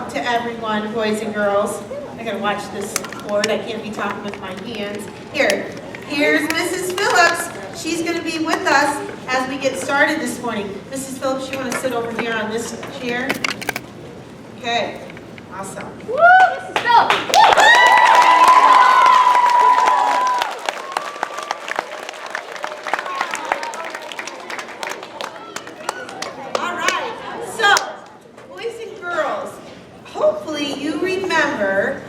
welcome to everyone, boys and girls. I gotta watch this board. I can't be talking with my hands. Here's Mrs. Phillips. She's gonna be with us as we get started this morning. Mrs. Phillips, you wanna sit over here on this chair? Okay, awesome. Woo, Mrs. Phillips. Hopefully you remember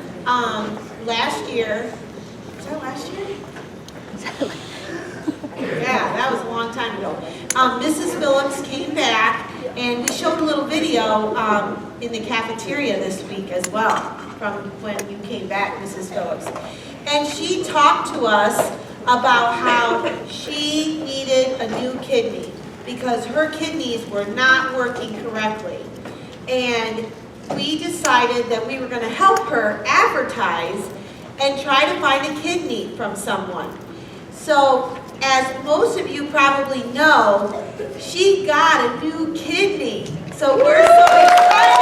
last year, was that last year? Yeah, that was a long time ago. Mrs. Phillips came back and we showed a little video in the cafeteria this week as well from when you came back, Mrs. Phillips. And she talked to us about how she needed a new kidney because her kidneys were not working correctly. And we decided that we were going to help her advertise and try to find a kidney from someone. So, as most of you probably know, she got a new kidney. So we're so excited.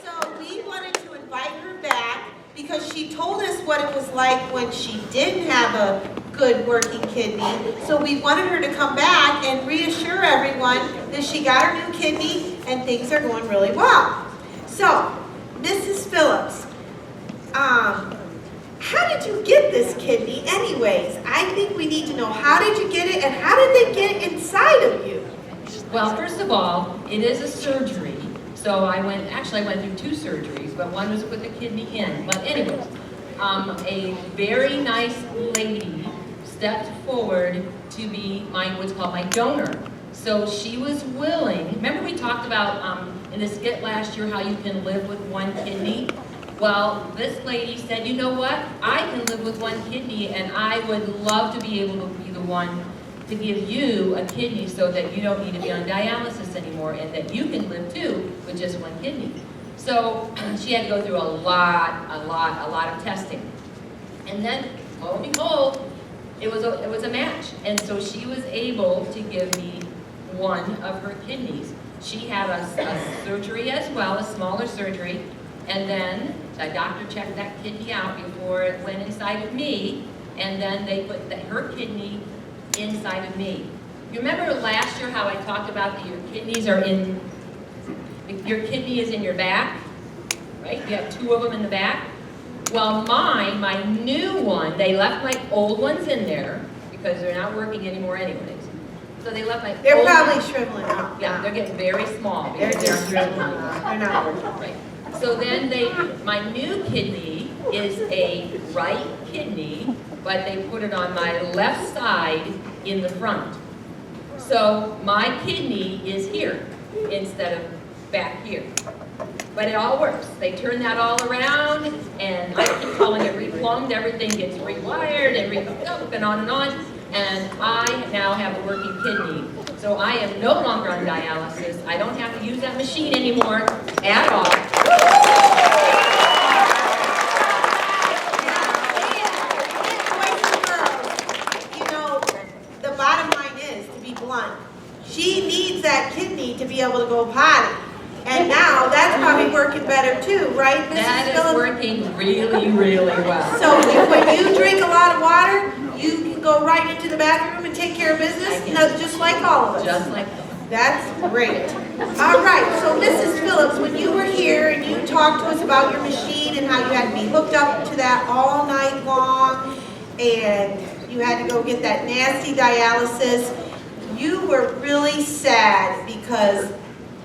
So we wanted to invite her back because she told us what it was like when she didn't have a good working kidney. So we wanted her to come back and reassure everyone that she got her new kidney and things are going really well. So, Mrs. Phillips, how did you get this kidney anyways? I think we need to know, how did you get it and how did they get it inside of you? Well, first of all, it is a surgery. So I went through 2 surgeries, but one was with the kidney in. But anyways, a very nice lady stepped forward to be what's called my donor. So she was willing. Remember we talked about in the skit last year how you can live with one kidney? Well, this lady said, you know what? I can live with one kidney and I would love to be able to be the one to give you a kidney so that you don't need to be on dialysis anymore and that you can live too with just one kidney. So she had to go through a lot of testing. And then, lo and behold, it was a match, and so she was able to give me one of her kidneys. She had a surgery as well, a smaller surgery, and then the doctor checked that kidney out before it went inside of me, and then they put her kidney inside of me. You remember last year how I talked about that your kidney is in your back, right? You have 2 of them in the back. Well, my new one, they left my old ones in there because they're not working anymore anyways. So they left my They're old probably ones. shriveling up. Yeah, they're getting very small They're because just shriveling up. They're not working. right. So then my new kidney is a right kidney, but they put it on my left side in the front. So my kidney is here instead of back here. But it all works. They turn that all around, and I keep calling it replumbed. Everything gets rewired and rehooked up and on, and I now have a working kidney. So I am no longer on dialysis. I don't have to use that machine anymore at all. Boys and girls, you know, the bottom line is, to be blunt, she needs that kidney to be able to go potty. And now that's probably working better too, right, Mrs. That Phillips? is working really, really well. So when you drink a lot of water, you can go right into the bathroom and take care of business, just like all of us. Just like that. That's great. All right, so Mrs. Phillips, when you were here and you talked to us about your machine and how you had to be hooked up to that all night long and you had to go get that nasty dialysis, you were really sad because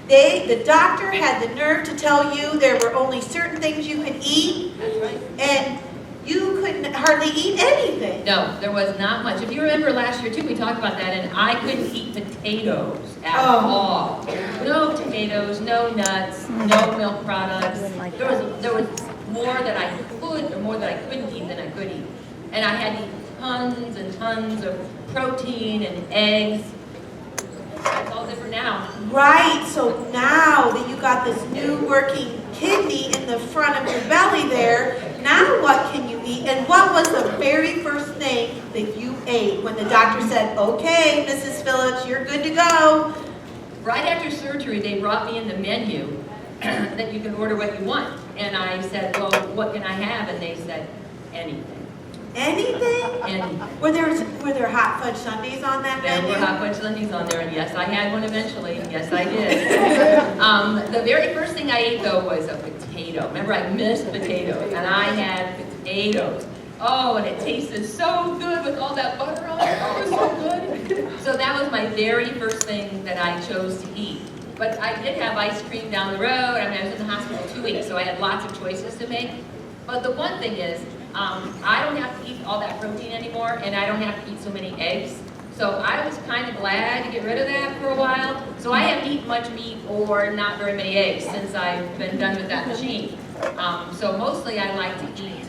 the doctor had the nerve to tell you there were only certain things you could eat. That's right. And you couldn't hardly eat anything. No, there was not much. If you remember last year too, we talked about that, and I couldn't eat potatoes at all. No tomatoes, no nuts, no milk products. There was more that I could, or more that I couldn't eat than I could eat. And I had to eat tons and tons of protein and eggs. It's all different now. Right, so now that you got this new working kidney in the front of your belly there, now what can you eat? And what was the very first thing that you ate when the doctor said, okay, Mrs. Phillips, you're good to go? right after surgery, they brought me in the menu that you can order what you want. And I said, well, what can I have? And they said, anything. Anything? Anything. Were there hot fudge sundaes on that There menu? were hot fudge sundaes on there, and yes, I had one eventually. Yes, I did. The very first thing I ate, though, was a potato. Remember, I missed potatoes, and I had potatoes. Oh, and it tasted so good with all that butter on it. Oh, it was so good. So that was my very first thing that I chose to eat. But I did have ice cream down the road. I mean, I was in the hospital 2 weeks, so I had lots of choices to make. But the one thing is, I don't have to eat all that protein anymore, and I don't have to eat so many eggs. So I was kind of glad to get rid of that for a while. So I haven't eaten much meat or not very many eggs since I've been done with that machine. So mostly I like to eat,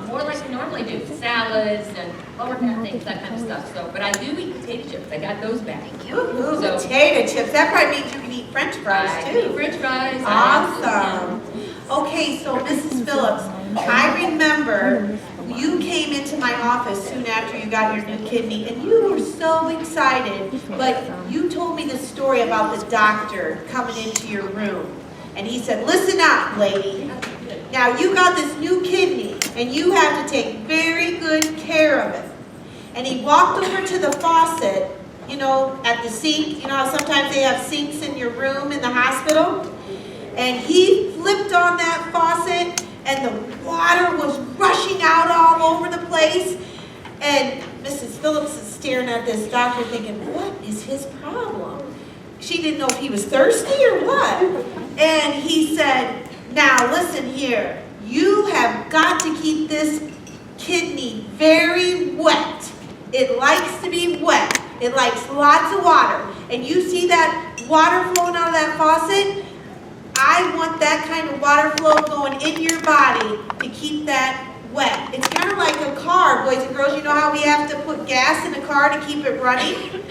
more like I normally do, salads and lower fat things, that kind of stuff. So, but I do eat potato chips. I got those back. Ooh, So- potato chips. That probably means you can eat French fries I too. eat French fries. Awesome. Okay, so Mrs. Phillips, I remember you came into my office soon after you got your new kidney, and you were so excited, but you told me the story about the doctor coming into your room, and he said, listen up, lady. Now you got this new kidney, and you have to take very good care of it. And he walked over to the faucet, you know, at the sink. You know how sometimes they have sinks in your room in the hospital? And he flipped on that faucet, and the water was rushing out all over the place. And Mrs. Phillips is staring at this doctor thinking, what is his problem? She didn't know if he was thirsty or what. And he said, now listen here, you have got to keep this kidney very wet. It likes to be wet. It likes lots of water. And you see that water flowing out of that faucet? I want that kind of water flow going in your body to keep that wet. It's kind of like a car, boys and girls. You know how we have to put gas in a car to keep it running?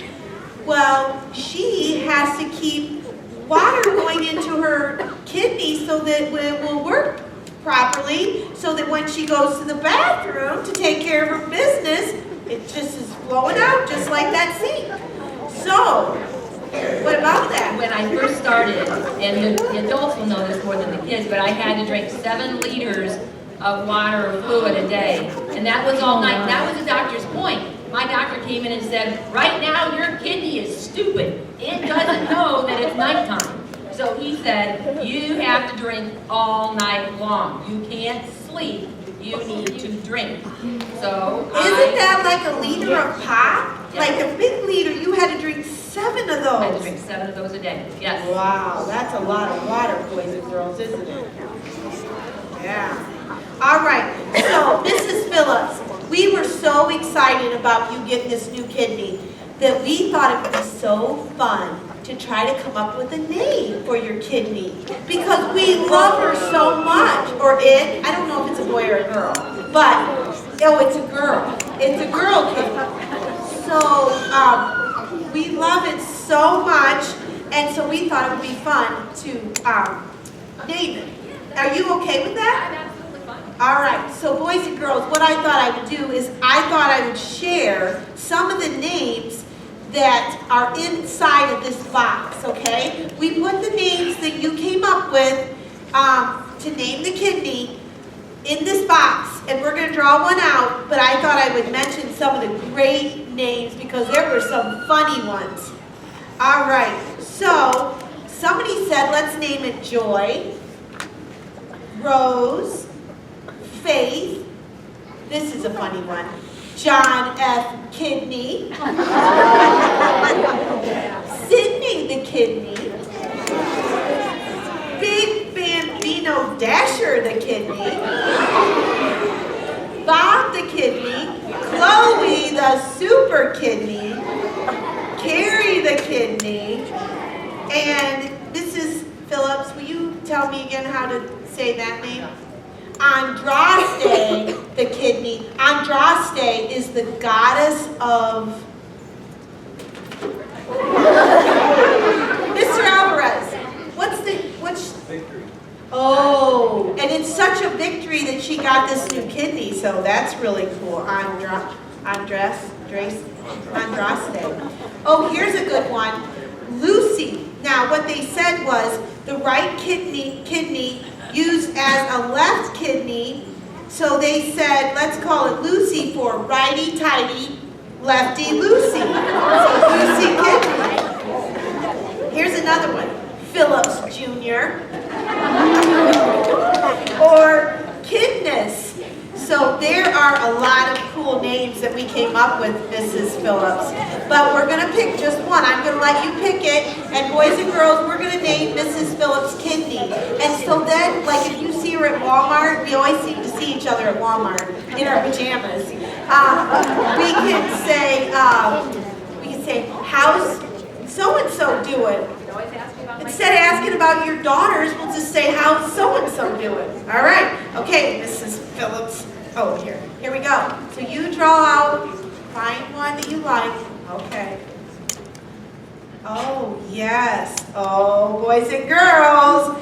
Well, she has to keep water going into her kidney so that it will work properly, so that when she goes to the bathroom to take care of her business, it just is flowing out just like that sink. So, what about that? When I first started, and the adults will know this more than the kids, but I had to drink 7 liters of water or fluid a day. And that was all night. That was the doctor's point. My doctor came in and said, right now your kidney is stupid. It doesn't know that it's nighttime. So he said, you have to drink all night long. You can't sleep. You need to drink. So Isn't that like a liter of pop? Yeah. Like a big liter, you had to drink 7 of I had to those. drink 7 of those a day. Yes. Wow, that's a lot of water, boys and girls, isn't it? Yeah. All right, so Mrs. Phillips, we were so excited about you getting this new kidney that we thought it would be so fun to try to come up with a name for your kidney because we love her so much, or it. I don't know if it's a boy or a girl, but, oh, it's a girl. It's a girl kidney. So we love it so much, and so we thought it would be fun to name it. Are you okay with that? I'm absolutely fine. All right, so boys and girls, what I thought I would do is I thought I would share some of the names that are inside of this box, okay? We put the names that you came up with to name the kidney in this box, and we're going to draw one out, but I thought I would mention some of the great names because there were some funny ones. All right, so somebody said let's name it Joy, Rose, Faith, this is a funny one, John F. Kidney, Sydney the Kidney, Big Bambino Dasher the Kidney, Bob the Kidney, Chloe the Super Kidney, Carrie the Kidney, and Mrs. Phillips, will you tell me again how to say that name? Andraste the kidney. Andraste is the goddess of... Mr. Alvarez, what's... Victory. Oh, and it's such a victory that she got this new kidney, so that's really cool. Andraste. Oh, here's a good one. Lucy what they said was the right kidney used as a left kidney. So they said, let's call it Lucy for righty-tighty, lefty-loosey. So Lucy kidney. Here's another one, Phillips Jr. or Kidness. So there are a lot of cool names that we came up with, Mrs. Phillips. But we're going to pick just one. I'm going to let you pick it. And boys and girls, we're going to name Mrs. Phillips Kidney. And so then, like if you see her at Walmart, we always seem to see each other at Walmart in our pajamas. We can say, how's so-and-so doing? Instead of asking about your daughters, we'll just say, how's so-and-so doing? All right. Okay, Mrs. Phillips. Oh, here we go. So you draw out, find one that you like. Okay. Oh, yes. Oh, boys and girls,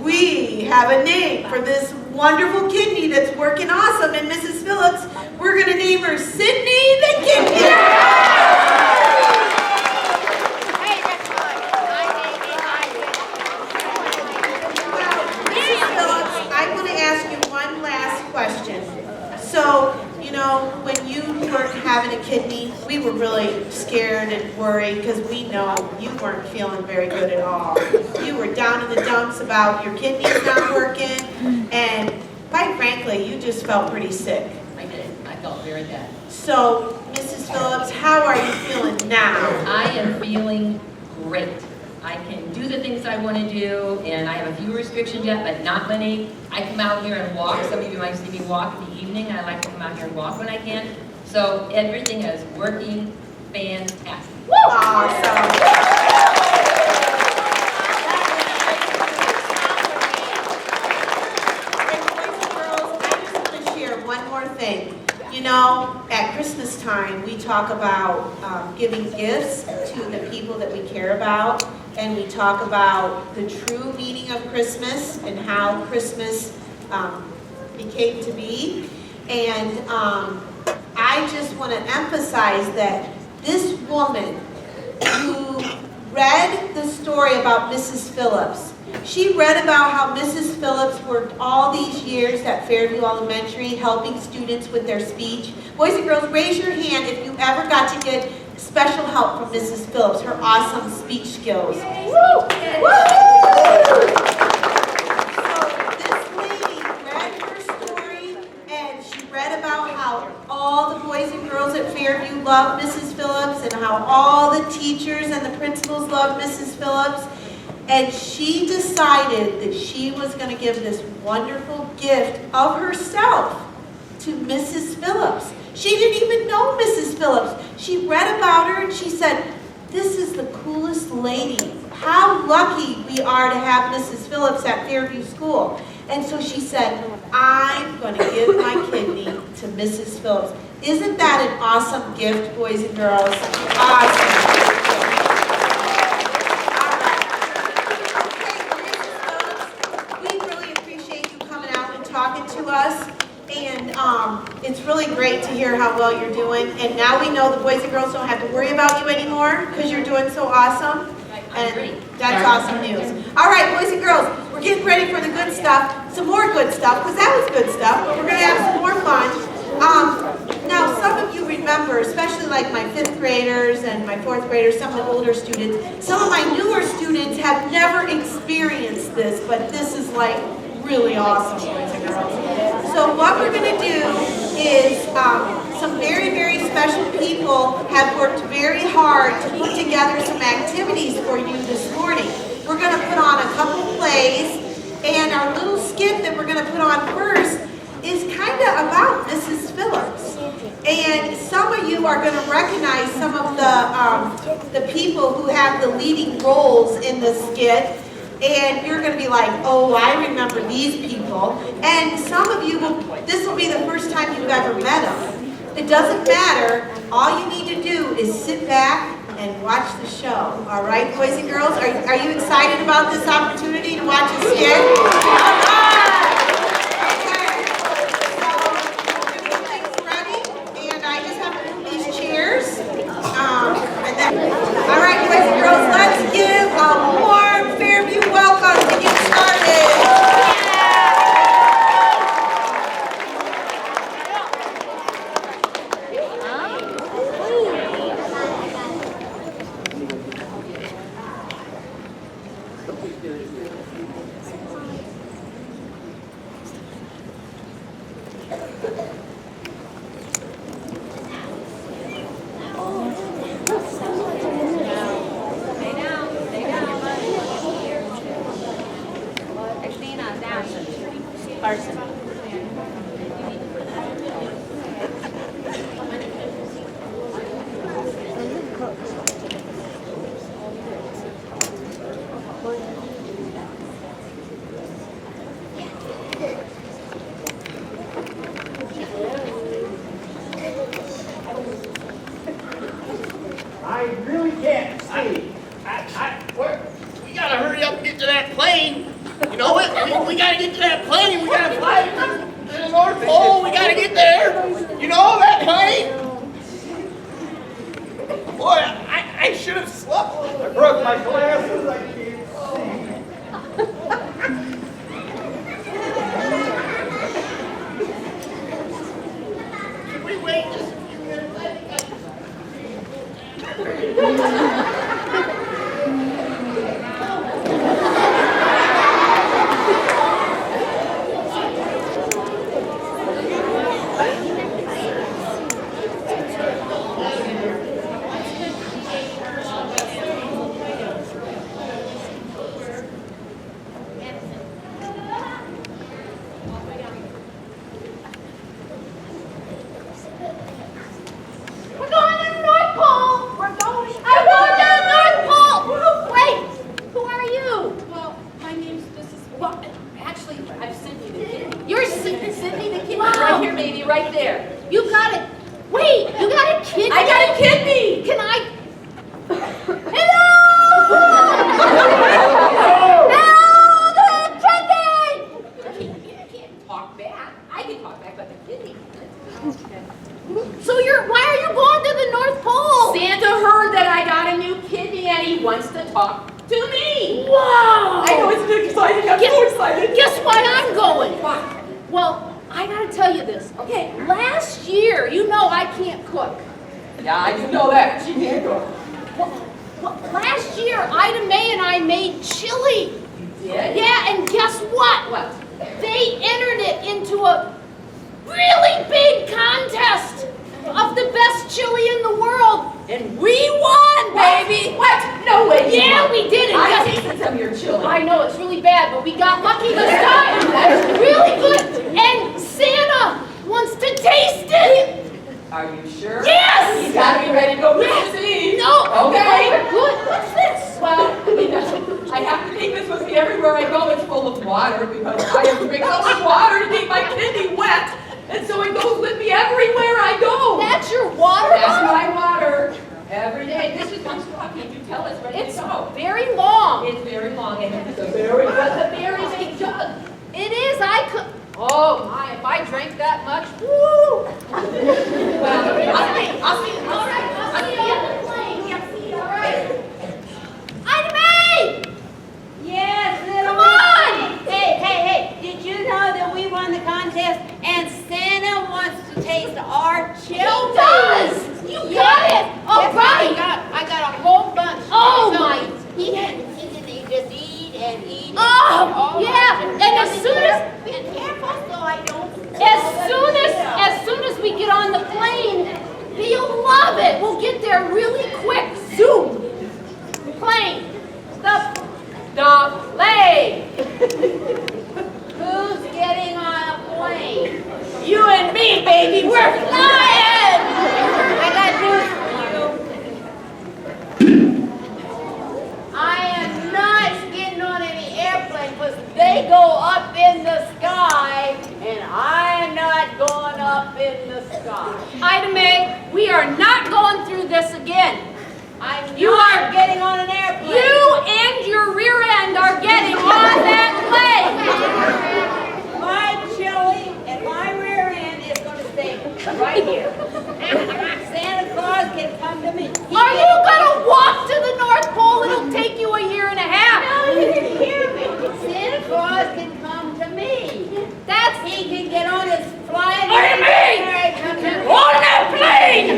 we have a name for this wonderful kidney that's working awesome. And Mrs. Phillips, we're going to name her Sydney the Kidney. So, you know, when you weren't having a kidney, we were really scared and worried because we know you weren't feeling very good at all. You were down in the dumps about your kidneys not working, and quite frankly, you just felt pretty sick. I did. I felt very bad. So, Mrs. Phillips, how are you feeling now? I am feeling great. I can do the things I want to do, and I have a few restrictions yet, but not many. I come out here and walk. Some of you might see me walk in the evening. I like to come out here and walk when I can. So everything is working fantastic. Awesome. And boys and girls, I just want to share one more thing. You know, at Christmas time, we talk about giving gifts to the people that we care about, and we talk about the true meaning of Christmas and how Christmas became to be. And I just want to emphasize that this woman who read the story about Mrs. Phillips, she read about how Mrs. Phillips worked all these years at Fairview Elementary helping students with their speech. Boys and girls, raise your hand if you ever got to get special help from Mrs. Phillips, her awesome speech skills. Woo! Woo! So this lady read her story, and she read about how all the boys and girls at Fairview loved Mrs. Phillips and how all the teachers and the principals loved Mrs. Phillips. And she decided that she was going to give this wonderful gift of herself to Mrs. Phillips. She didn't even know Mrs. Phillips. She read about her and she said, this is the coolest lady. How lucky we are to have Mrs. Phillips at Fairview School. And so she said, I'm going to give my kidney to Mrs. Phillips. Isn't that an awesome gift, boys and girls? Awesome. Us, and it's really great to hear how well you're doing, and now we know the boys and girls don't have to worry about you anymore because you're doing so awesome, and that's awesome news. All right, boys and girls, we're getting ready for the good stuff, some more good stuff, because that was good stuff, but we're going to have some more fun. Now, some of you remember, especially like my 5th graders and my 4th graders, some of the older students, some of my newer students have never experienced this, but this is like really awesome, boys and girls. So what we're going to do is some very, very special people have worked very hard to put together some activities for you this morning. We're going to put on a couple plays, and our little skit that we're going to put on first is kind of about Mrs. Phillips. And some of you are going to recognize some of the people who have the leading roles in the skit. And you're going to be like, oh, I remember these people. And some of you, this will be the first time you've ever met them. It doesn't matter. All you need to do is sit back and watch the show. All right, boys and girls? Are you excited about this opportunity to watch a skit? All right. Okay. So, we're going to get things ready. And I just have to move these chairs. And then, all right, boys and girls, let's give a warm can't see. We gotta hurry up and get to that plane. You know what? We gotta get to that plane. We gotta fly to the North Pole. We gotta get there. You know that plane? Boy, I should have slept. I broke my glasses. I can't see. Can we wait just a few minutes? We're going to the North Pole. I'm going to the North Pole. Wait, who are you? Well, my name's Mrs. Well, actually, I've Sydney the kidney. You're Sydney the kidney, Wow. right here, baby, right there. You got it. Wait, you got a kidney? I got a kidney. Can I? Hello! Hello, the kidney! You can't talk back. I can talk back, but the kidney can't. So why are you going to the North Pole? Santa heard that I got a new kidney and he wants to talk to me. Wow! I know, it's exciting. I'm so excited. Guess why I'm going? Why? Well, I gotta tell you this. Okay. Last year, you know I can't cook. Yeah, I do know that. She can't go. Well, last year, Ida Mae and I made chili. You did? Yeah, and guess what? What? They entered it into a really big contest of the best chili in the world, and we won, baby! What? No way. Yeah, we did it. I tasted some of your chili. I know it's really bad, but we got lucky this time. That's really good. And Santa wants to taste it. Are you sure? Yes! You gotta be ready to go Christmas Eve. No. Okay. Good. What's this? Well, I have to take this with me everywhere I go. It's full of water because I have to drink so much water to keep my kidney wet. And so it goes with me everywhere I go. That's your water That's bottle? my water. Every day. This is one straw. Can't you tell it's ready It's to go? very long. It's very long and it's a very big jug. It is. I could. Oh my! If I drank that much, woo! Well, I'll see. All right. I'll see you on the plane. Yeah, see you. All right. Ida Mae! Yes, little Come on! Miss. Hey, did you know that we won the contest and Santa wants to taste our chili? He does! You got it! All Yes, right! I got a whole bunch. Oh, So my. He just eat and eat. Oh, and yeah, and as soon as- Be careful so I don't. As soon as we get on the plane, you'll love it. We'll get there really quick. Zoom. Plane. Stop. The plane. Who's getting on a plane? You and me, baby, we're flying. I got news for you. I am not getting on any airplane because they go up in the sky, and I am not going up in the sky. Ida Mae, we are not going through this again. I'm You not are- getting on an airplane. You and your rear end are getting on that plane. My chili and my rear end is going to stay right here. Santa Claus can come to me. Are you gonna walk to the North Pole? It'll take you a year and a half. No, you didn't hear me. Santa Claus can come to me. He can get on his flying. Ida Mae! Come to me. On that plane!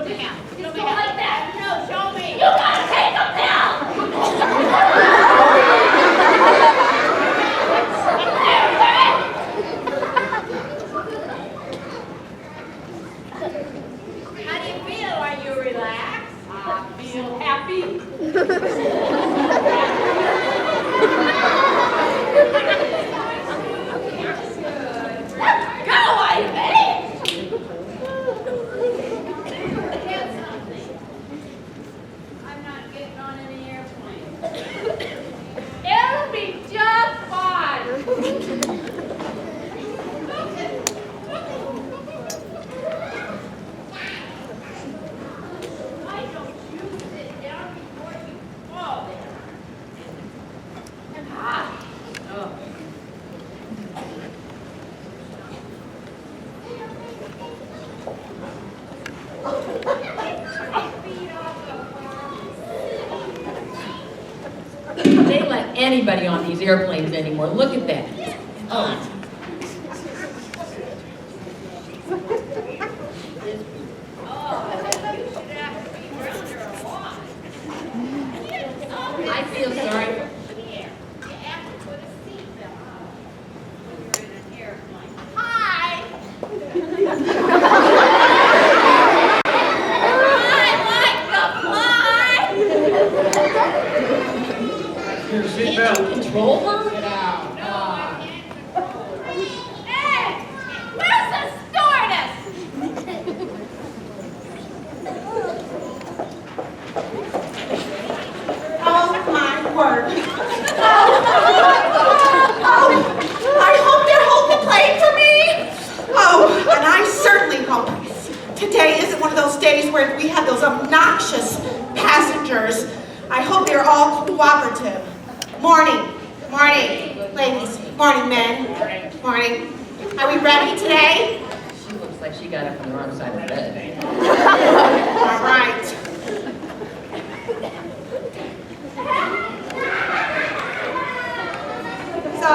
me half. Show Just me go half. like that. No, show me. You gotta take a pill! How do you feel? Are you relaxed? I feel happy. Let's go, Ivy! Get something. I'm not getting on any airplane. It'll be just fine. Why don't you sit down before you fall there? They let anybody on these airplanes anymore. Look at that. Oh. Oh, you should have to be under a watch. I feel sorry. Here, you have to put a seatbelt on when you're in an airplane. Hi! I like to fly! Your Can't you seatbelt. control her? No, I can't control it. Hey! Where's the stewardess? Oh, my word. I hope they're holding the plane for me. Oh, and I certainly hope today isn't one of those days where we have those obnoxious passengers. I hope they're all cooperative. Morning. Morning, ladies. Morning, men. Morning. Are we ready today? She looks like she got up on the wrong side of the bed. All right. So,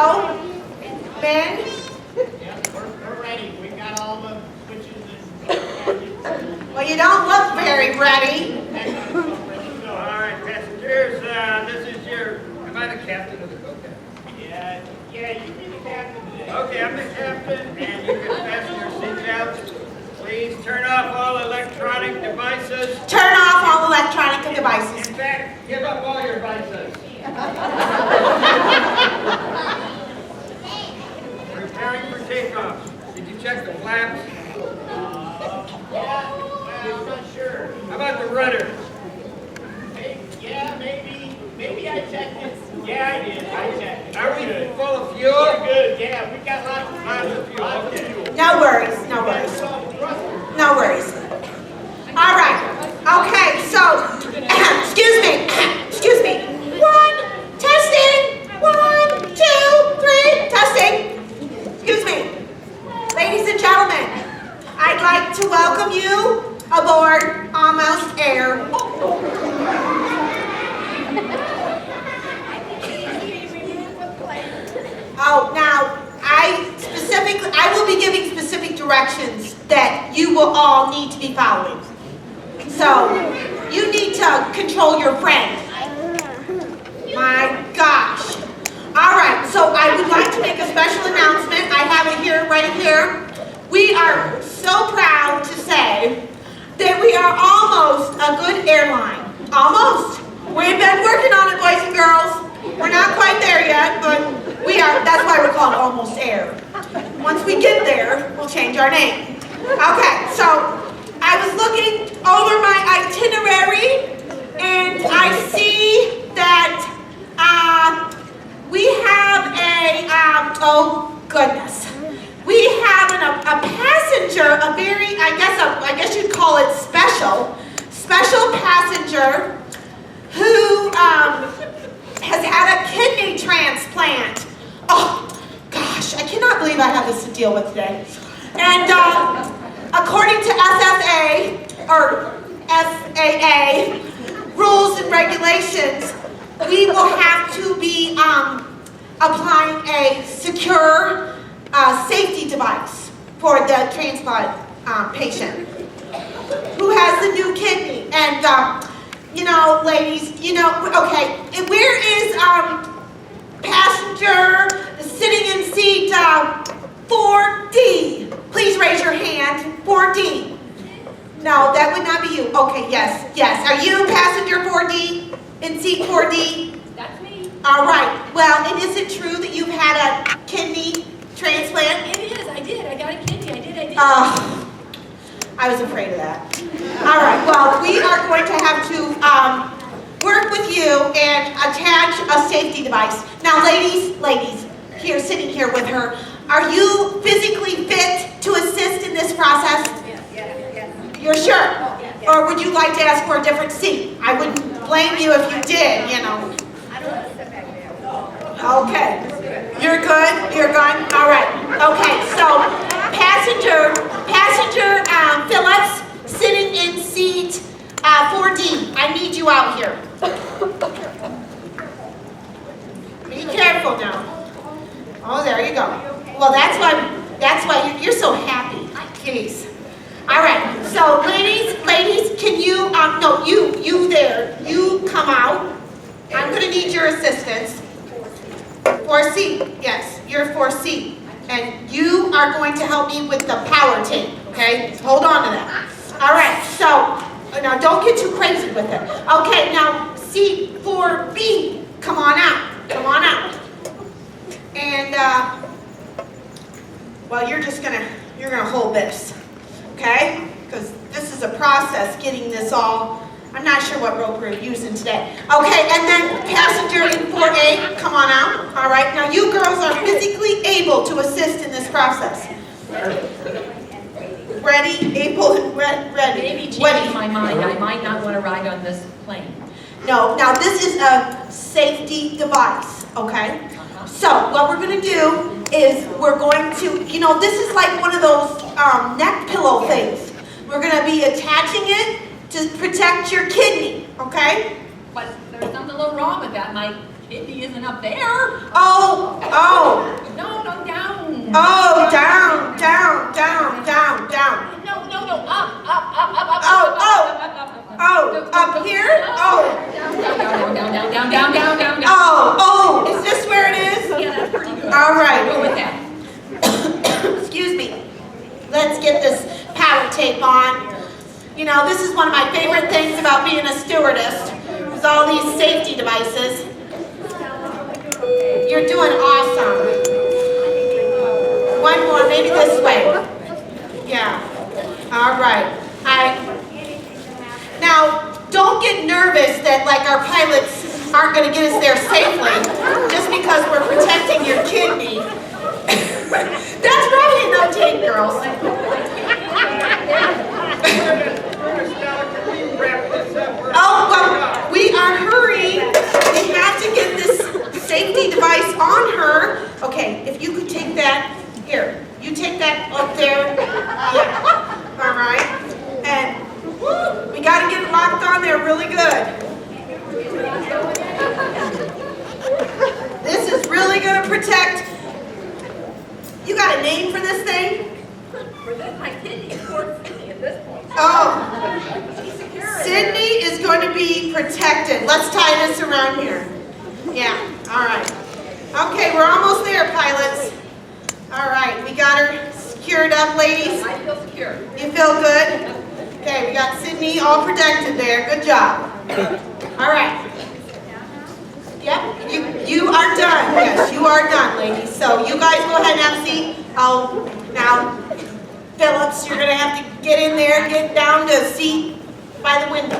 men, Yeah, we're ready. We got all the switches and well, you don't look very ready. So, all right, passengers, this is your. Am I the captain or the co-captain? Yeah, you be the captain today. Okay, I'm the captain, and you can fasten your seatbelts. Please turn off all electronic devices. Turn off all electronic devices. In fact, give up all your devices. Preparing for takeoff. Did you check the flaps? Yeah, well, I'm not sure. How about the rudder? Maybe I checked it. Yeah, I did. I checked it. Are we full of fuel? We're good. Yeah, we got lots of fuel. Okay. No worries, no worries. No worries. All right. Okay, so, excuse me. One, testing. 1, 2, 3, testing. Excuse me. Ladies and gentlemen, I'd like to welcome you aboard Almost Air. Oh, now, I will be giving specific directions that you will all need to be following. So, you need to control your friend. My gosh. All right, so I would like to make a special announcement. I have it here, right here. We are so proud to say that we are almost a good airline. Almost. We've been working on it, boys and girls. We're not quite there yet, but we are. That's why we're called Almost Air. Once we get there, we'll change our name. Okay, so I was looking over my itinerary, and I see that we have oh goodness, we have a passenger, a very, I guess you'd call it special passenger who has had a kidney transplant. Oh gosh, I cannot believe I have this to deal with today. And according to SFA or SAA rules and regulations, we will have to be applying a secure safety device for the transplant patient who has the a new kidney. And, you know, ladies, you know, okay, and where is passenger sitting in seat 4D? Please raise your hand. 4D. No, that would not be you. Okay, yes, yes. Are you passenger 4D in seat 4D? That's me. All right. Well, and is it true that you've had a kidney transplant? It is. I did. I got a kidney. I did. I was afraid of that. All right. Well, we are going to have to work with you and attach a safety device. Now, ladies, here, sitting here with her, are you physically fit to assist in this process? Yes. You're sure? Or would you like to ask for a different seat? I wouldn't blame you if you did, you know. I don't want to sit back there. Okay. You're good? You're good? All right. Okay, so passenger Phillips sitting in seat 4D. I need you out here. Be careful now. Oh, there you go. Well, that's why you're so happy. Jeez. All right. So, ladies, can you no, you there. You come out. I'm going to need your assistance. 4C. Yes, you're 4C. And you are going to help me with the power tape. Okay? Hold on to that. All right. So, now don't get too crazy with it. Okay, now seat 4B. Come on out. Come on out. And well, you're gonna hold this, okay? Because this is a process getting this all. I'm not sure what rope we're using today. Okay, and then passenger in 4A, come on out. All right, now you girls are physically able to assist in this process. Ready, able, and ready. Maybe changing my mind. I might not want to ride on this plane. No, now this is a safety device, okay? So what we're going to do is we're going to, you know, this is like one of those neck pillow things. We're going to be attaching it to protect your kidney, okay? But there's something a little wrong with that. My kidney isn't up there. Oh. No, down. Oh, down. No, up. Oh, up here? Oh. Down. Oh, is this where it is? Yeah, that's pretty good. All right. Go with that. Excuse me. Let's get this power tape on. You know, this is one of my favorite things about being a stewardess, is all these safety devices. You're doing awesome. One more, maybe this way. Yeah. All right. Now, don't get nervous that like our pilots aren't going to get us there safely just because we're protecting your kidney. That's probably enough tape, girls. Oh, well, we are hurrying. We have to get this safety device on her. Okay, if you could take that, here, you take that up there. Yeah, all right. And we got to get it locked on there really good. This is really going to protect. You got a name for this thing? For this, my kidney is poor Sydney at this point. Oh. She's secure. Sydney is going to be protected. Let's tie this around here. Yeah, all right. Okay, we're almost there, pilots. All right, we got her secured up, ladies. I feel secure. You feel good? Okay, we got Sydney all protected there. Good job. All right. Yep, you are done. Yes, you are done, ladies. So you guys go ahead and have a seat. Oh, now, Phillips, you're going to have to get in there, get down to a seat by the window.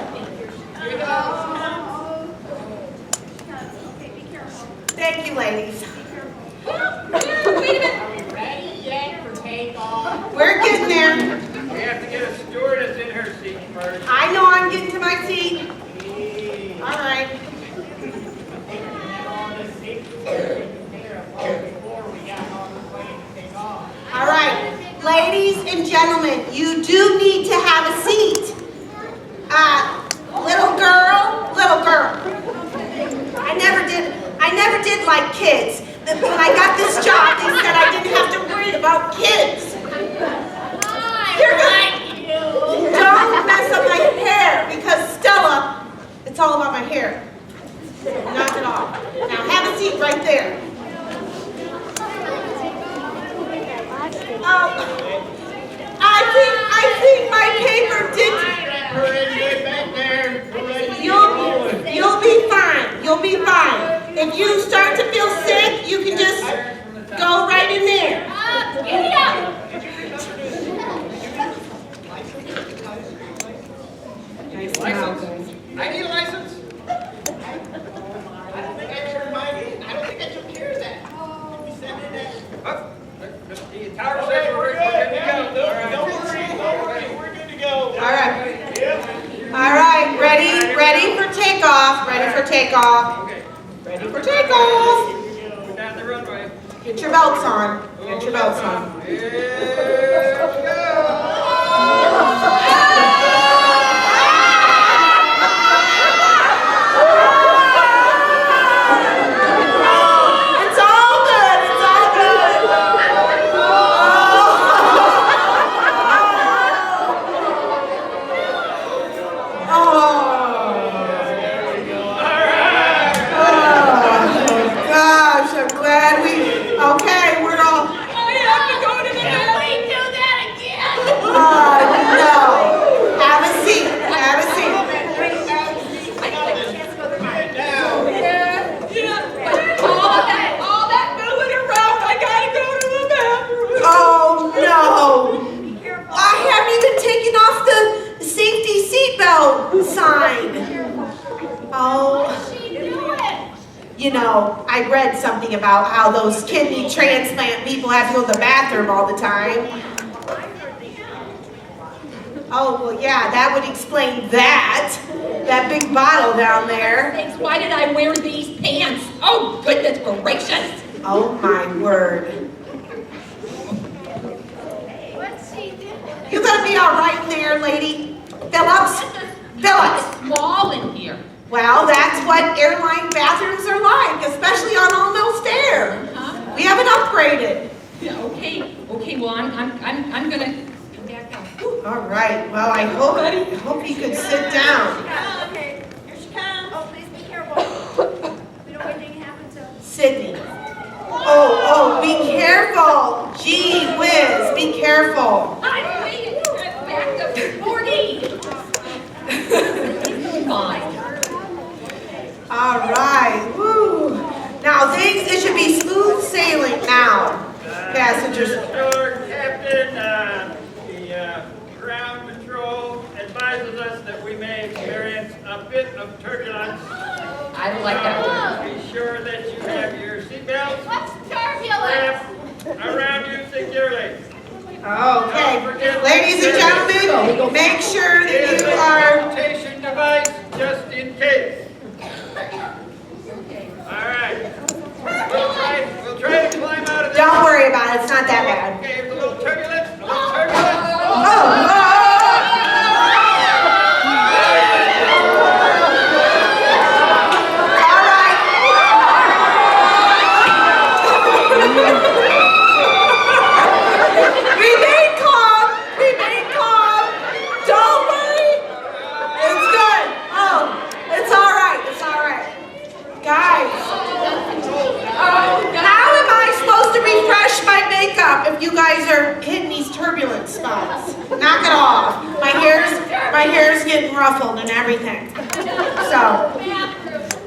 Here we go. Thank you, ladies. Wait a minute. Ready yet for takeoff? We're getting there. We have to get a stewardess in her seat first. I know I'm getting to my seat. All right. All right. Ladies and gentlemen, you do need to have a seat. Little girl. I never did like kids. When I got this job, they said I didn't have to worry about kids. You're good. Don't mess up my hair. Nice to know. License? I need a license? I don't think I turned mine in. I don't think I took care of that. You sent in that. Oh, the tower says we're good to go. Don't worry, we're good to go. All right. All right, ready for takeoff. Ready for takeoff. Okay. Ready for takeoff. We're down the runway. Get your belts on. Get your belts on. Here we go. It's all good. It's all good. Oh, gosh, I'm glad okay, we're all, I have to go to the Can we do that again? no. Have a seat, have a seat. All that moving around, I gotta go to the bathroom. Oh, no. I haven't even taken off the safety seatbelt sign. Oh. You know, I read something about how those kidney transplant people have to go to the bathroom all the time. Oh, well, yeah, that would explain that. That big bottle down there. Thanks, why did I wear these pants? Oh, goodness gracious. Oh, my word. What's she doing? You gonna be all right in there, lady? Phillips? Phillips? Small in here. Well, that's what airline bathrooms are like, especially on almost air. Huh? We haven't upgraded. Yeah, okay, well, I'm gonna come back out. All right, well, I hope you could sit down. Okay, here she comes. Oh, please be careful. We don't want anything to happen to. Sydney. Oh, be careful. Gee whiz, be careful. I'm waiting to get back to 40. Fine. All right, woo. Now, it should be smooth sailing now, passengers. Mr. Captain, the ground patrol advises us that we may experience a bit of turbulence. I don't like that word. Be sure that you have your seatbelts What's turbulence? strapped around you securely. Okay, ladies and gentlemen, make sure that Here's you a are. flotation device just in case. All right. We'll try to climb out of this. Don't worry about it, it's not that bad. Okay, it's a little turbulent. A little turbulent. Oh. All right. Remain calm. Remain calm. Don't worry. It's good. Oh, it's all right. It's all right. Guys, how am I supposed to refresh my makeup if you guys are hitting these turbulent spots? Knock it off. My hair's getting ruffled and everything. So,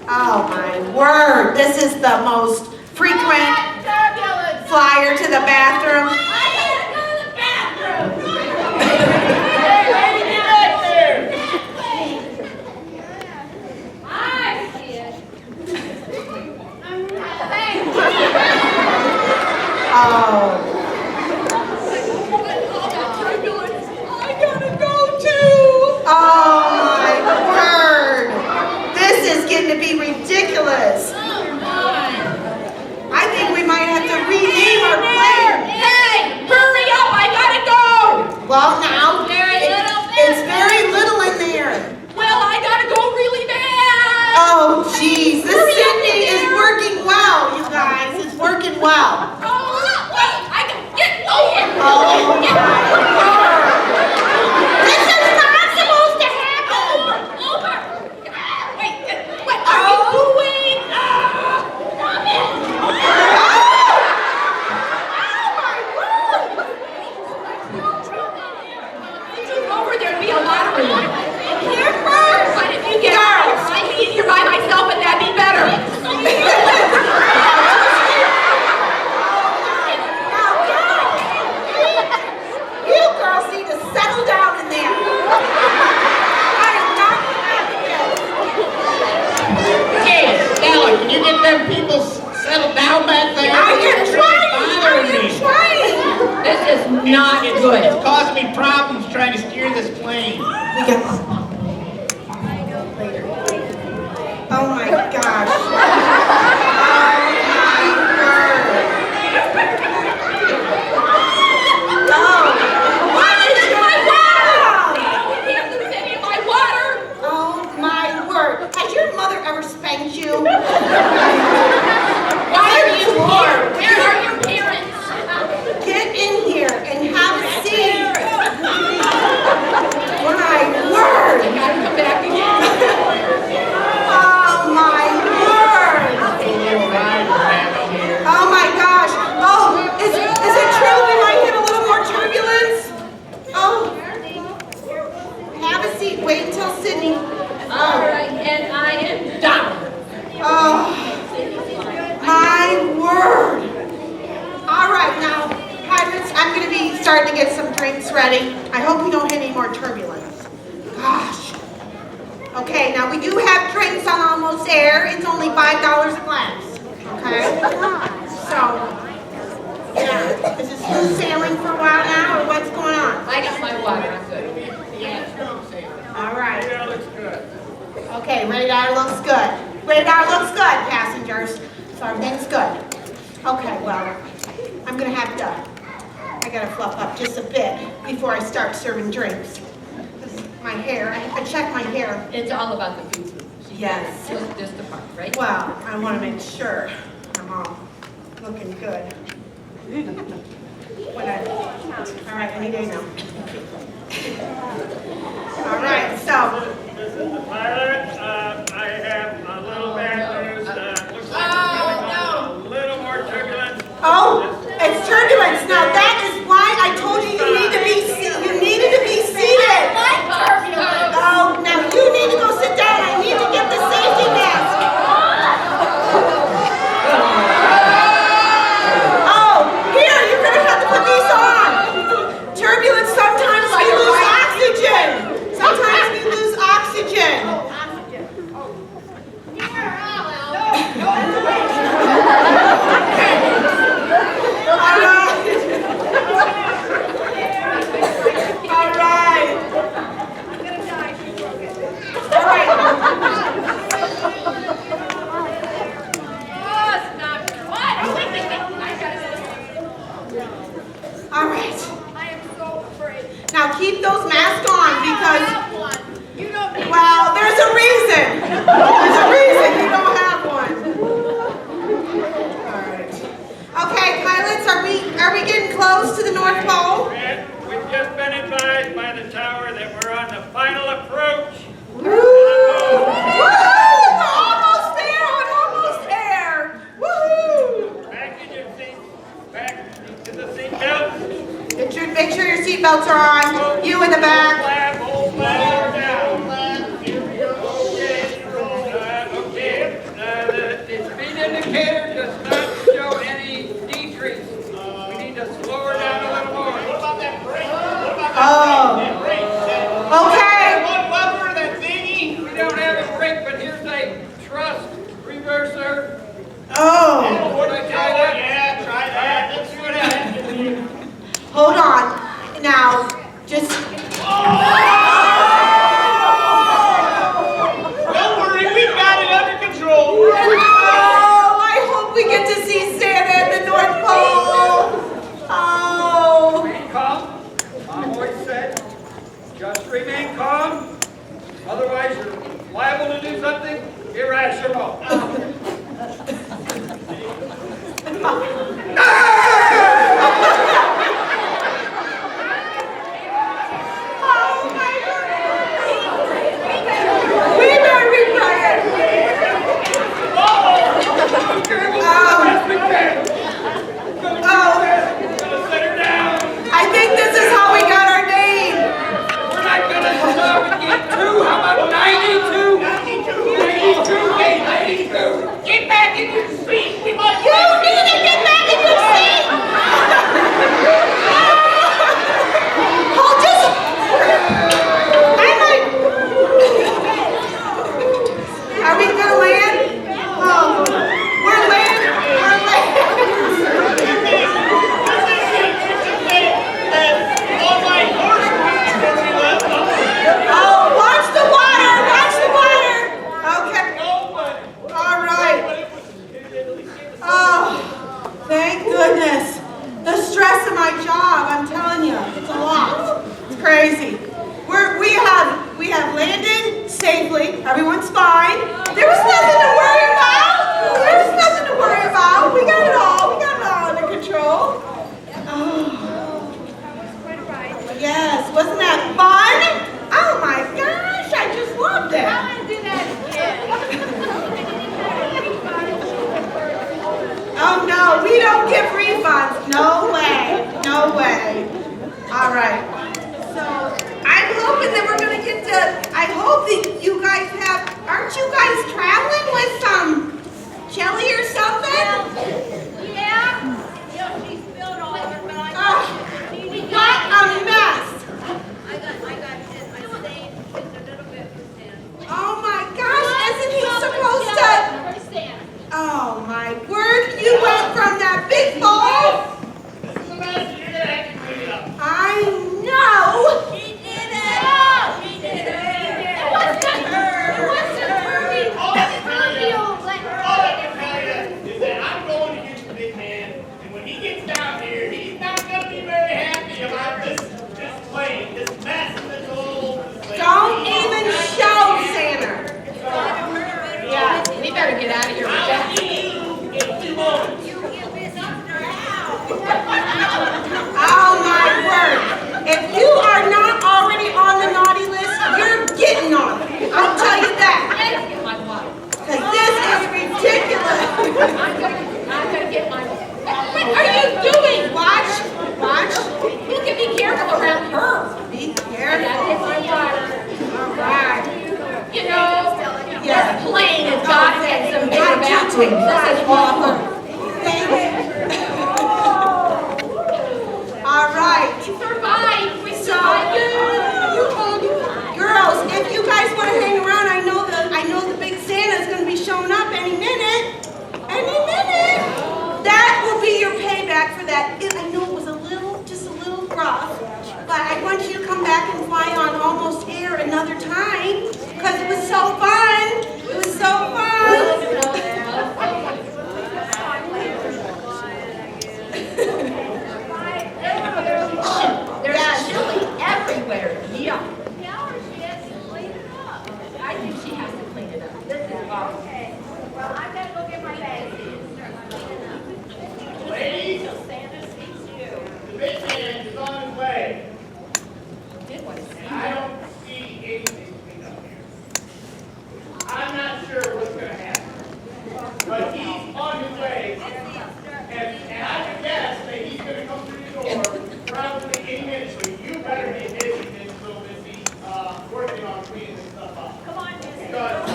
oh my word, this is the most frequent Turbulence. flyer to the bathroom. I gotta go to the bathroom. Hey, lady, get back there. I see it. Thank you. Oh, I gotta go too. oh my word. This is getting to be ridiculous. I think we might have to rename our plane. Hey, hurry up, I gotta go. Well, now, Very little it's very little in there. Well, I gotta go really bad. Oh, jeez, this Sydney is working well, you guys. It's working well. Oh, wait, I can get over. Oh, my word. This is not supposed to happen. Over. Wait, what are you doing? Stop it. If you go over there'd be a lot of room. Here first. But if you get out, I'd be in here by myself and that'd be better. You girls need to settle down in there. I am not trying to steer this plane. We got. Oh my gosh. Oh my word. Oh, what is your problem? You can't lose any of my water. Oh my word. Has your mother ever spanked you? Why are you here? Where are your parents? Get in here and have a seat. My word. I gotta come back again. Oh my word. Oh my gosh. Oh, is it true we might hit a little more turbulence? Oh. Have a seat. Wait until Sydney. All right, and I am done. Oh. My word. All right, now, pirates, I'm going to be starting to get some drinks ready. I hope we don't hit any more turbulence. Gosh. Okay, now we do have drinks on Almost Air. It's only $5 a glass. Okay? So, yeah. Is this smooth sailing for a while now, or what's going on? I got my water, I'm good. All right. Radar looks good. Okay, radar looks good. Radar looks good, passengers. So everything's good. Okay, well, I'm gonna have to, I gotta fluff up just a bit before I start serving drinks. My hair, I check my hair. It's all about the food. Yes. Just the part, right? Well, I wanna make sure I'm all looking good. All right, any day now. All right, so. This is the pilot. I have a little bad news. Looks like we're coming on a little more turbulence. Oh, it's turbulence. Now that is why I told you you needed to be seated. Oh, now you need to go sit down. I need to get the safety mask. Oh, here, you're gonna have to put these on. Turbulence, sometimes we lose oxygen. Sometimes we lose oxygen. All right. I am so afraid. Now keep those masks on because, You don't need well, there's a reason. There's a reason you don't have one. All right. Okay, pilots, are we getting close to the North Pole? We've just been advised by the tower that we're on the final approach. Woo! We're almost there. Woohoo! Back in your seats. Back to the seatbelts. Make sure your seatbelts are on. You in the back. Hold flag down. Okay. The speed indicator does not show any decrease. We need to slow her down a little more. What about that brake? What about Oh. that brake? Okay. One bumper, that thingy? We don't have a brake, but here's a thrust reverser. Oh. Would I try that? Yeah, try that. Let's see what happens. Hold on. Now, just. Don't worry, we've got it under control. Oh, I hope we get to see Santa at the North Pole. Oh. Remain calm. Mom always said, just remain calm. Otherwise, you're liable to do something irrational. We better be quiet. Gonna set her down. I think this is how we got our name. We're not gonna stop and get two. How about 92? 92. 92. We have landed safely. Everyone's fine. There was nothing to worry about. There was nothing to worry about. We got it all. We got it all under control. Oh. Yes, wasn't that fun? Oh my gosh, I just loved it. I want to do that again. Oh no, we don't give refunds. No way. No way. All right. So I'm hoping that we're going to get to, I hope that you guys have, aren't you guys traveling with some jelly or something? Yeah. She spilled all of it, but I What a mess. I got this. I stained just a little bit with sand. Oh my gosh, isn't he supposed to? Oh my word, you went from that big bowl. This is the mess, you're gonna have to clean it up. I know. She did it! She did it! It wasn't her. All I can tell you is that I'm going to get the big man, and when he gets down here, he's not gonna be very happy about this plane, this mess that's all over the place. Don't even show Santa. Yeah, we better get out of here with I'll that. see you in 2 moments. Oh my word. If you are not already on the naughty list, you're getting on it. I'll tell you that. Let's get my water. Because this is ridiculous. I'm gonna get my. What are you doing? Watch. Watch. You can be careful around her. Be I careful. gotta get my water. All right. You know, Yeah. this plane has got to get some bigger bathrooms. This is awful. Thank you. All right. We survived. We So, survived. girls, if you guys want to hang around, I know the big Santa's going to be showing up any minute. Any minute. That will be your payback for that. I know it was just a little rough, but I want you to come back and fly on almost air another time because it was so fun. It was so fun. There's chili everywhere. Yeah. She has to clean it up. I think she has to clean it up. This is awful. Okay. Well, I'm gonna go get my bag and start cleaning up. Ladies, Santa sees you. the big man is on his way. Did what? I don't see anything cleaned up here. I'm not sure what's gonna happen. But he's on his way. And I would guess that he's gonna come through the door probably any minute. So you better be busy and so busy working on cleaning this stuff up. Come on, Missy. Because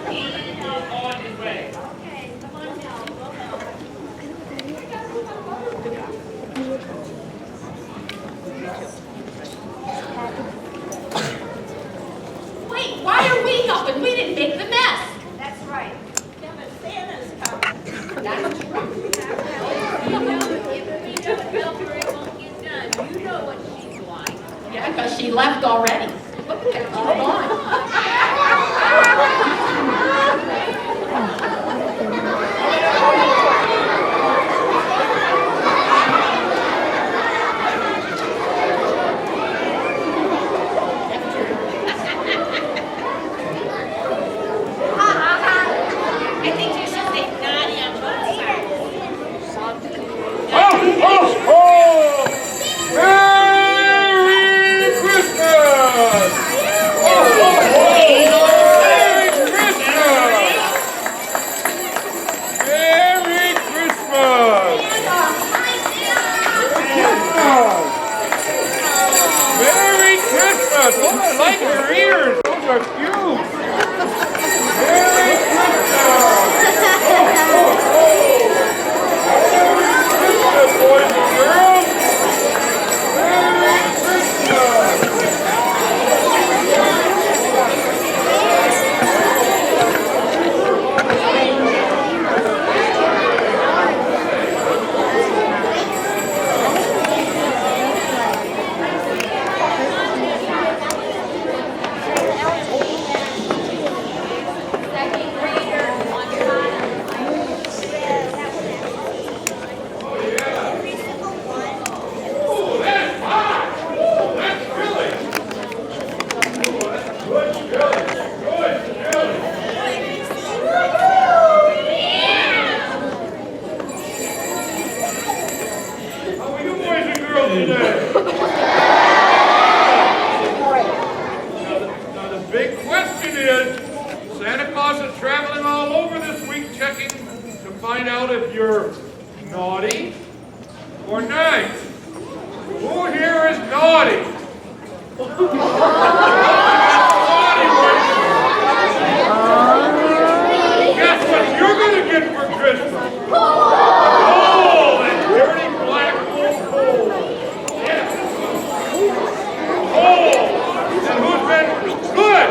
he is on his way. Okay, come on now. We'll help. Wait, why are we helping? We didn't make the mess. That's right. That's true. If we don't help her, it won't get done. You know what she's like. Yeah, because she left already. Look at that. She's gone. I think you should say naughty on both sides. Merry Christmas! find out if you're naughty or nice. Who here is naughty? Guess what you're going to get for Christmas? Oh, that dirty black coal. Yeah. Oh, and who's been good?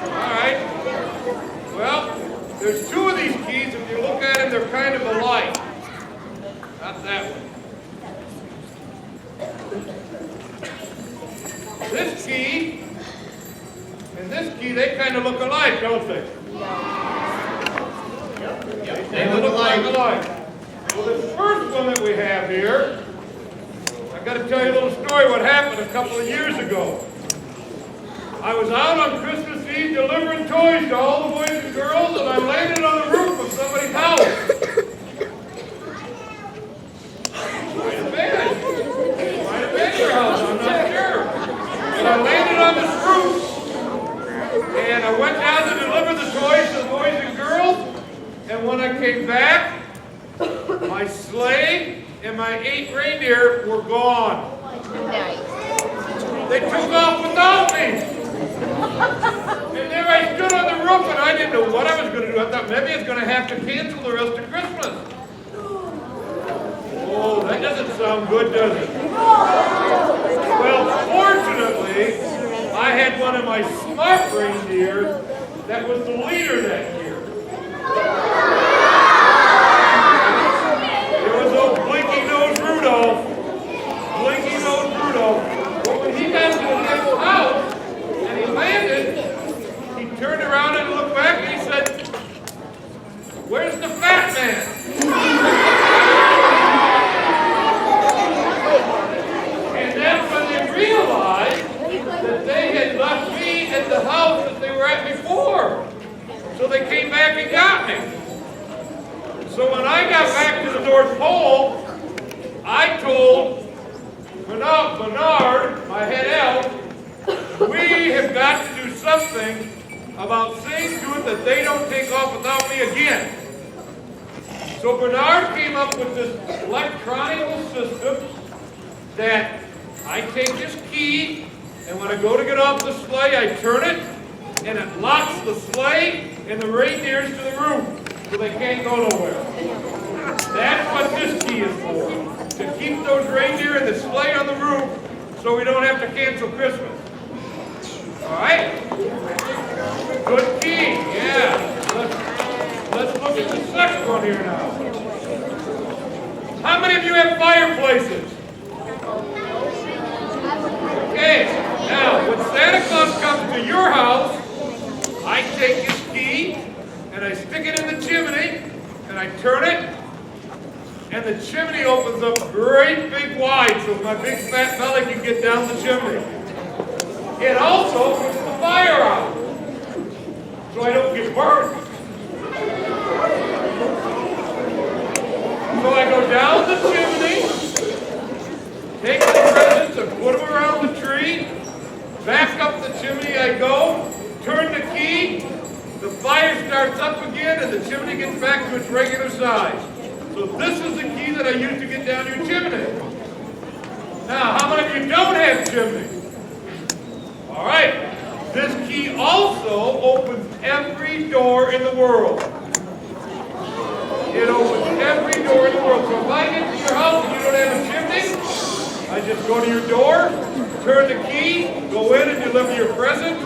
All right, good. Well, there's two of these keys. If you look at them, they're kind of alike. Not that one. This key and this key, they kind of look alike, don't they? They look alike. Well, the first one that we have here, I got to tell you a little story what happened a couple of years ago. I was out on Christmas Eve delivering toys to all the boys and girls, and I landed on the roof of somebody's house. Might have been your house, I'm not sure. But I landed on this roof, and I went down to deliver the toys to the boys and girls, and when I came back, my sleigh and my 8 reindeer were gone. They took off without me. And there I stood on the roof, and I didn't know what I was going to do. I thought maybe I was going to have to cancel the rest of Christmas. Oh, that doesn't sound good, does it? Well, fortunately, I had one of my smart reindeer that was the leader that year. It was old Blinky-Nosed Rudolph. Blinky-Nosed Rudolph. But when he got to the next house, and he landed, he turned around and looked back and he said, "Where's the fat man?" And that's when they realized that they had left me at the house that they were at before. So they came back and got me. So when I got back to the North Pole, I told Bernard, my head elf, we have got to do something about seeing to it that they don't take off without me again. So Bernard came up with this electronic system that I take this key, and when I go to get off the sleigh, I turn it, and it locks the sleigh and the reindeers to the roof, so they can't go nowhere. That's what this key is for, to keep those reindeer and the sleigh on the roof so we don't have to cancel Christmas. All right? Good key, yeah. Let's look at the second one here now. How many of you have fireplaces? Okay, now when Santa Claus comes to your house, I take this key and I stick it in the chimney and I turn it, and the chimney opens up great big wide so my big fat belly can get down the chimney. It also puts the fire out, so I don't get burned. So I go down the chimney, take the presents and put them around the tree, back up the chimney I go, turn the key, the fire starts up again and the chimney gets back to its regular size. So this is the key that I use to get down your chimney. Now, how many of you don't have chimneys? All right, this key also opens every door in the world. It opens every door in the world. So if I get to your house and you don't have a chimney, I just go to your door, turn the key, go in and deliver your present,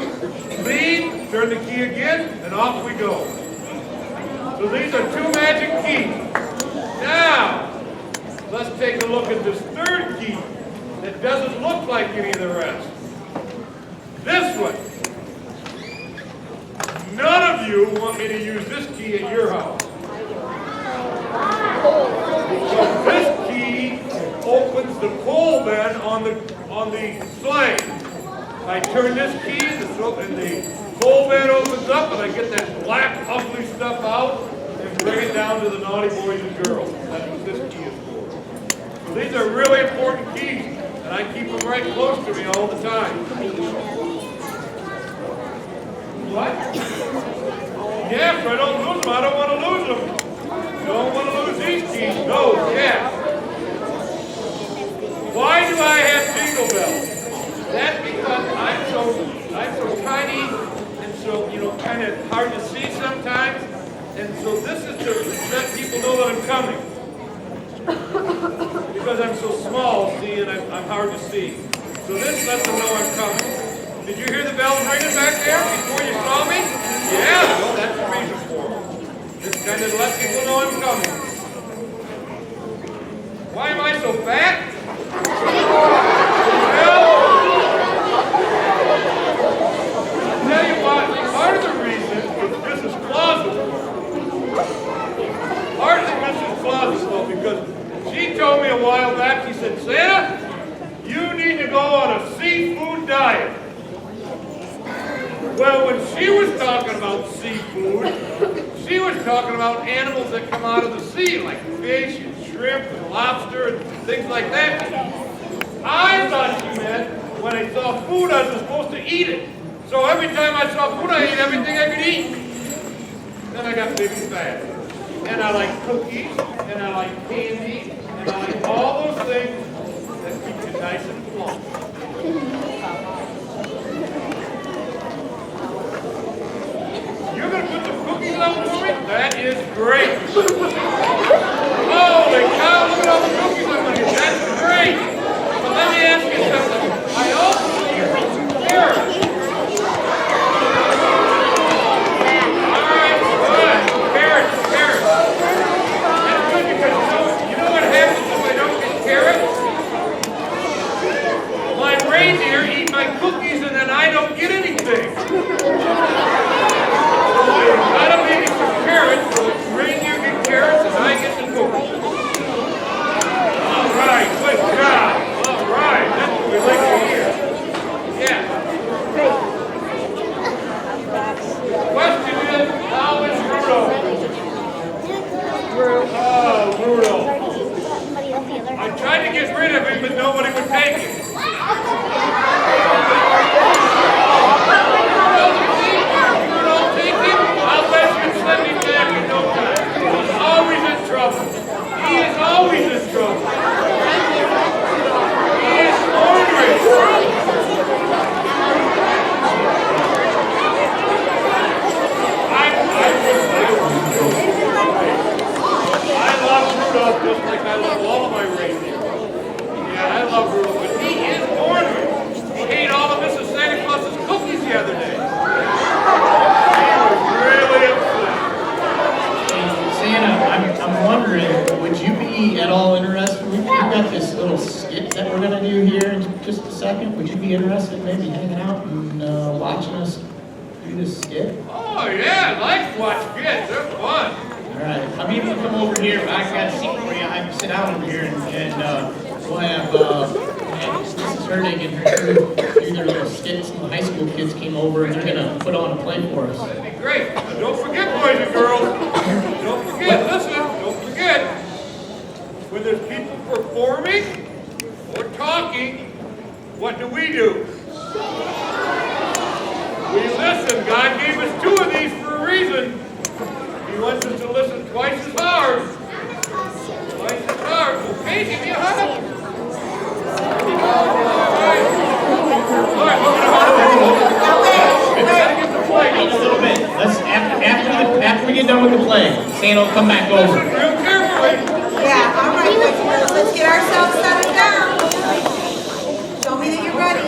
leave, turn the key again, and off we go. So these are 2 magic keys. Now, let's take a look at this third key that doesn't look like any of the rest. This one. None of you want me to use this key at your house. So this key opens the coal bin on the sleigh. I turn this key and the coal bin opens up and I get that black ugly stuff out and bring it down to the naughty boys and girls. That's what this key is for. So these are really important keys and I keep them right close to me all the time. What? Yes, I don't lose them. I don't want to lose them. Don't want to lose these keys. No, yes. Why do I have jingle bells? That's because I'm so tiny and so, kind of hard to see sometimes. And so this is to let people know that I'm coming. Because I'm so small, see, and I'm hard to see. So this lets them know I'm coming. Did you hear the bells ringing back there before you saw me? Yeah, well, that's the reason for it. Just kind of let people know I'm coming. Why am I so fat? Well, I'll tell you what, part of the reason is Mrs. Claus's fault. Partly Mrs. Claus's fault because she told me a while back, she said, Santa, you need to go on a seafood diet. Well, when she was talking about seafood, she was talking about animals that come out of the sea, like fish and shrimp and lobster and things like that. I thought she meant when I saw food, I was supposed to eat it. So every time I saw food, I ate everything I could eat. Then I got big and fat. And I like cookies, and I like candy, and I like all those things that keep you nice and plump. You're going to put the cookies up for me? That is great. Holy cow, look at all the cookies I'm going to get. That's great. But let me ask you something. I also see some carrots. All right, good. Carrots. That's good because you know what happens if I don't get carrots? My reindeer eat my cookies and then I don't get anything. Gotta maybe some carrots, so the reindeer get carrots and I get the cookies. All right, good job. All right, that's what we like to hear. Yeah. Question is, how is Rudolph? Oh, Rudolph. I tried to get rid of him, but nobody would take him. Let me back in no time. He's always in trouble. He is always in trouble. He is ornery. I love Rudolph just like I love all of my reindeer. Yeah, I love Rudolph, but he is ornery. He ate all of Mrs. Santa Claus's cookies the other day. He was really upset. Santa, I'm wondering, would you be at all interested? We've got this little skit that we're going to do here in just a second. Would you be interested in maybe hanging out and watching us do this skit? Oh, yeah, I like to watch kids. They're fun. All right. I mean, we'll come over here. I've got a seat for you. I can sit down over here and we'll have Mrs. Herdig and her crew do their little skits. Some of the high school kids came over and they're going to put on a play for us. That'd be great. Now, don't forget, boys and girls. Don't forget, listen, don't forget. When there's people performing or talking, what do? We listen. God gave us two of these for a reason. He wants us to listen twice as hard. Twice as hard. Okay, give me a hug. All right, we're going to hold it. Wait a little bit. After we get done with the play, Santa will come back over. Real carefully. Yeah, all right, let's get ourselves settled down. Show me that you're ready.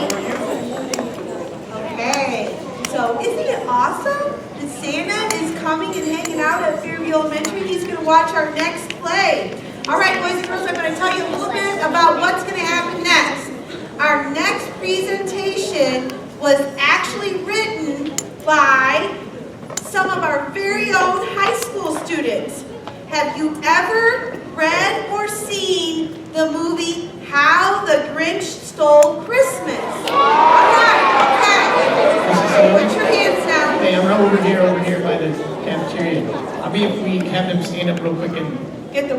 Okay, so isn't it awesome that Santa is coming and hanging out at Fairview Elementary? He's going to watch our next play. All right, boys and girls, I'm going to tell you a little bit about what's going to happen next. Our next presentation was actually written by some of our very own high school students. Have you ever read or seen the movie How the Grinch Stole Christmas? All right, okay. Put your hands down. Hey, I'm over here by the cafeteria. I mean, if we have them stand up real quick and Get the